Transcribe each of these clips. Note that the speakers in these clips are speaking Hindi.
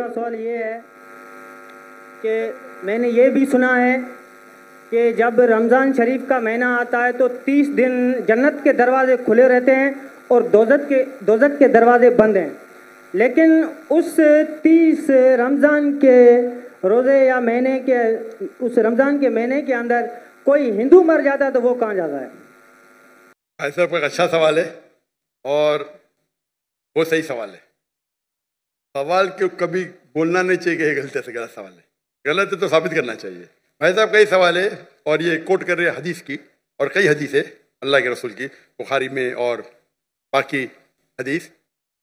दूसरा सवाल ये है कि मैंने ये भी सुना है कि जब रमज़ान शरीफ का महीना आता है तो 30 दिन जन्नत के दरवाजे खुले रहते हैं और दोज़ख के दरवाजे बंद हैं, लेकिन उस 30 रमज़ान के रोज़े या महीने के उस रमज़ान के महीने के अंदर कोई हिंदू मर जाता है तो वो कहाँ जाता है? ऐसा एक अच्छा सवाल है और वो सही सवाल है। सवाल क्यों कभी बोलना नहीं चाहिए कि ये गलत है, गलत सवाल है, गलत है तो साबित करना चाहिए। भाई साहब कई सवाल है और ये कोट कर रहे हैं हदीस की, और कई हदीस है अल्लाह के रसूल की, बुखारी में और बाकी हदीस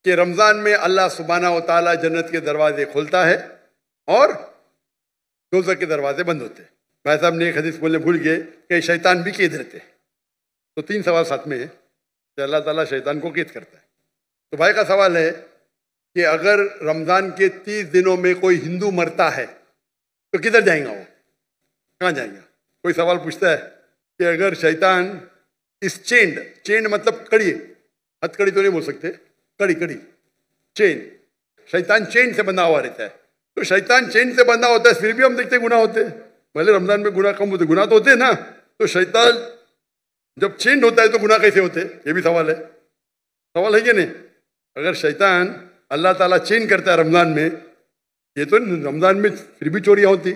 कि रमज़ान में अल्लाह सुब्हानहू व तआला जन्नत के दरवाजे खोलता है और दोज़ख के दरवाजे बंद होते हैं। भाई साहब ने एक हदीस बोलने भूल गए कि शैतान भी कैद रहते हैं। तो 3 सवाल साथ में है कि अल्लाह ताला शैतान को कैद करता है। तो भाई का सवाल है कि अगर रमज़ान के 30 दिनों में कोई हिंदू मरता है तो किधर जाएगा, वो कहाँ जाएगा? कोई सवाल पूछता है कि अगर शैतान इस चेंड मतलब कड़ी, हथकड़ी तो नहीं बोल सकते, कड़ी चेन, शैतान चेन से बंधा हुआ रहता है। तो शैतान चेन से बंधा होता है, फिर भी हम देखते गुनाह होते हैं। भले रमज़ान में गुनाह कम होते, गुनाह तो होते हैं ना। तो शैतान जब चेंज होता है तो गुनाह कैसे होते? ये भी सवाल है कि नहीं? अगर शैतान अल्लाह ताला चेंज करता है रमज़ान में, ये तो रमज़ान में फिर भी चोरियां होती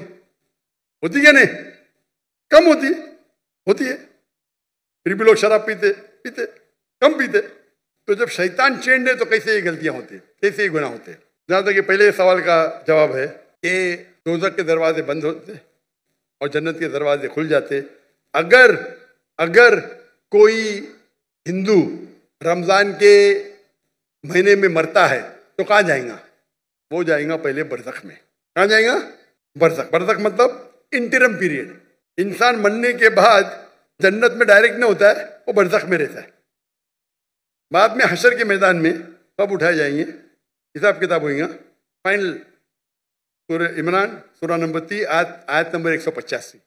क्या नहीं? कम होती है, फिर भी लोग शराब पीते कम पीते। तो जब शैतान चेंज है तो कैसे ये गलतियां होती है, कैसे ये गुनाह होते हैं? जहाँ तक कि पहले सवाल का जवाब है कि दोज़ख के दरवाजे बंद होते और जन्नत के दरवाजे खुल जाते। अगर कोई हिंदू रमज़ान के महीने में मरता है तो कहाँ जाएगा? वो जाएगा पहले बरज़ख में। कहाँ जाएगा? बरज़ख मतलब इंटरम पीरियड। इंसान मरने के बाद जन्नत में डायरेक्ट नहीं होता है, वो बरज़ख में रहता है। बाद में हशर के मैदान में कब उठाए जाएंगे, हिसाब किताब होगा फाइनल। सूरह इमरान सूरह नंबर 3 आयत number 185।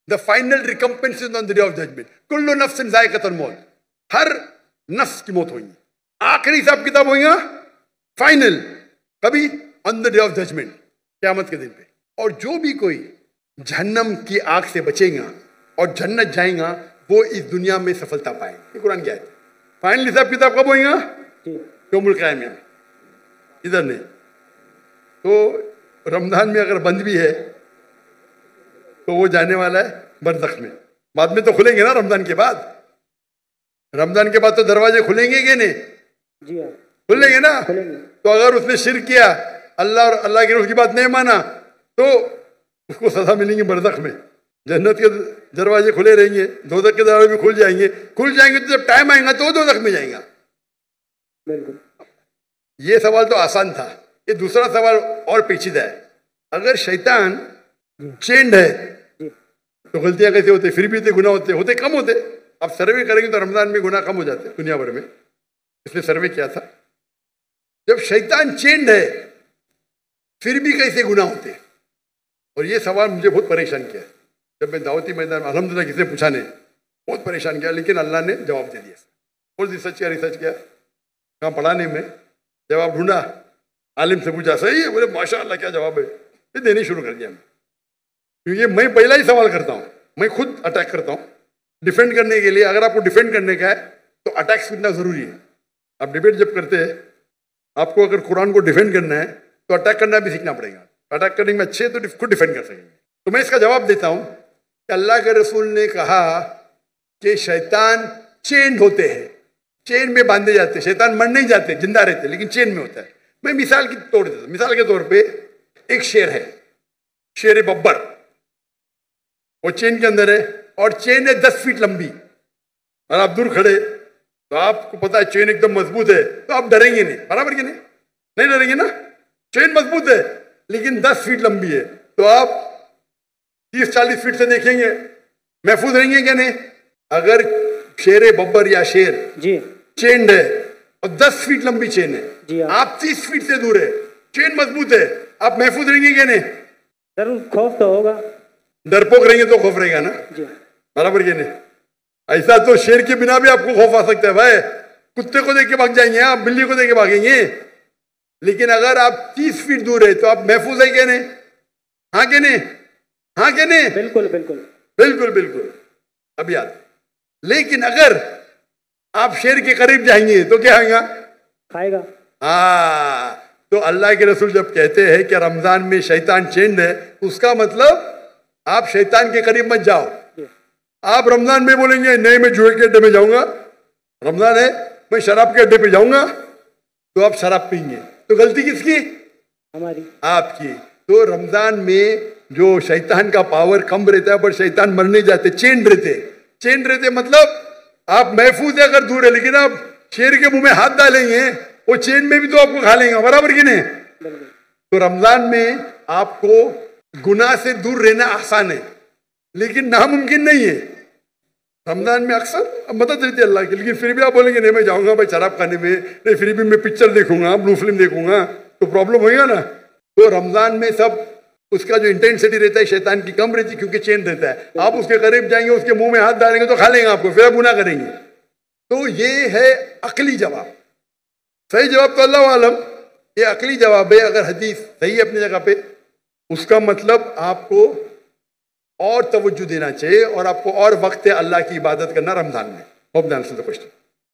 The final recompense is on the day of judgment. कुल्लु नफ्सिन ज़ाइक़तुल मौत, हर नफ्स की मौत होगी। आखिरी हिसाब किताब होगा फाइनल, कभी? On the day of judgement, क़यामत के दिन पे। और जो भी कोई जहन्नम की आग से बचेगा और जन्नत जाएगा, वो इस दुनिया में सफलता पाएगा। ये कुरान की आयत है। फाइनल हिसाब किताब कब होगा? यौमुल क़यामा, इधर नहीं। तो रमज़ान में अगर बंद भी है तो वो जाने वाला है बरज़ख में। बाद में तो खुलेंगे ना, रमज़ान के बाद तो दरवाजे खुलेंगे कि नहीं? जी हाँ, खुलेंगे ना। खुलेंगे। तो अगर उसने शिर्क किया, अल्लाह और अल्लाह के रसूल की बात नहीं माना, तो उसको सजा मिलेंगी बरज़ख में। जन्नत के दरवाजे खुले रहेंगे, दोज़ख के दरवाजे भी खुल जाएंगे तो जब टाइम आएगा तो वो दोज़ख में जाएगा। बिल्कुल। ये सवाल तो आसान था। ये दूसरा सवाल और पेचीदा है। अगर शैतान चेंड है तो गलतियां कैसे होते? फिर भी गुनाह होते कम होते। आप सर्वे करेंगे तो रमज़ान में गुनाह कम हो जाते दुनिया भर में। इसने सर्वे किया था, जब शैतान चेंड है फिर भी कैसे गुनाह होते? और ये सवाल मुझे बहुत परेशान किया। जब मैं दावती मैदान में अल्हम्दुलिल्लाह किसी ने पूछा नहीं, बहुत परेशान किया, लेकिन अल्लाह ने जवाब दे दिया। बहुत रिसर्च किया कहाँ पढ़ाने में, जवाब ढूंढा, आलिम से पूछा, सही है? बोले माशाअल्लाह क्या जवाब है। फिर देने शुरू कर दिया मैं, क्योंकि मैं पहला ही सवाल करता हूँ, मैं खुद अटैक करता हूँ डिफेंड करने के लिए। अगर आपको डिफेंड करने का है तो अटैक सीखना जरूरी है। आप डिबेट जब करते हैं, आपको अगर कुरान को डिफेंड करना है तो अटैक करना भी सीखना पड़ेगा। अटैक करने में अच्छे तो खुद डिफेंड कर सकेंगे। तो मैं इसका जवाब देता हूँ कि अल्लाह के रसूल ने कहा कि शैतान चेन होते हैं, चेन में बांधे जाते। शैतान मर नहीं जाते, जिंदा रहते, लेकिन चेन में होता है। मैं मिसाल के तौर पे एक शेर है, शेर बब्बर, वो चेन के अंदर है और चेन है 10 फीट लंबी, और आप दूर खड़े तो आपको पता है चेन एकदम मजबूत है, तो आप डरेंगे नहीं, बराबर के नहीं डरेंगे ना। चेन मजबूत है लेकिन 10 फीट लंबी है, तो आप 30-40 फीट से देखेंगे, महफूज रहेंगे क्या नहीं? अगर शेर बब्बर या शेर जी चेन है और 10 फीट लंबी चेन है, जी आप 30 फीट से दूर है, चेन मजबूत है, आप महफूज रहेंगे क्या नहीं? जरूर खौफ तो होगा, डरपोक रहेंगे तो खौफ रहेगा ना, बराबर के नहीं? ऐसा तो शेर के बिना भी आपको खौफ आ सकता है। भाई कुत्ते को देख के भाग जाएंगे आप, बिल्ली को देख के भागेंगे? लेकिन अगर आप 30 फीट दूर है तो आप महफूज है क्या नहीं? हाँ के नहीं? हाँ के नहीं? बिल्कुल बिल्कुल बिल्कुल बिल्कुल। अब याद, लेकिन अगर आप शेर के करीब जाएंगे तो क्या आएगा? खाएगा। हाँ, तो अल्लाह के रसूल जब कहते हैं कि रमजान में शैतान चेंड है, उसका मतलब आप शैतान के करीब मत जाओ। आप रमजान में बोलेंगे नहीं मैं जुए के अड्डे में जाऊंगा, रमजान है मैं शराब के अड्डे पे जाऊंगा, तो आप शराब पीएंगे, तो गलती किसकी? हमारी, आपकी। तो रमजान में जो शैतान का पावर कम रहता है, पर शैतान मर नहीं जाते, चेंड रहते। चेंड रहते मतलब आप महफूज है अगर दूर है, लेकिन आप शेर के मुंह में हाथ डालेंगे वो चेन में भी तो आपको खा लेंगे, बराबर की नहीं? तो रमजान में आपको गुनाह से दूर रहना आसान है, लेकिन नामुमकिन नहीं है। रमजान में अक्सर मदद रहती है अल्लाह की, लेकिन फिर भी आप बोलेंगे नहीं मैं जाऊंगा भाई शराब खाने में, नहीं फिर भी मैं पिक्चर देखूंगा, ब्लू फिल्म देखूंगा, तो प्रॉब्लम होगा ना। तो रमजान में सब उसका जो इंटेंसिटी रहता है शैतान की कम रहती है, क्योंकि चेन रहता है। आप उसके करीब जाएंगे, उसके मुंह में हाथ डालेंगे तो खा लेंगे आपको, फिर आप गुनाह करेंगे। तो ये है अकली जवाब। सही जवाब तो अल्लाह आलम, ये अकली जवाब है। अगर हदीस सही है अपनी जगह पे, उसका मतलब आपको और तवज्जो देना चाहिए और आपको और वक्त है अल्लाह की इबादत करना रमजान में। Hope the answer the question.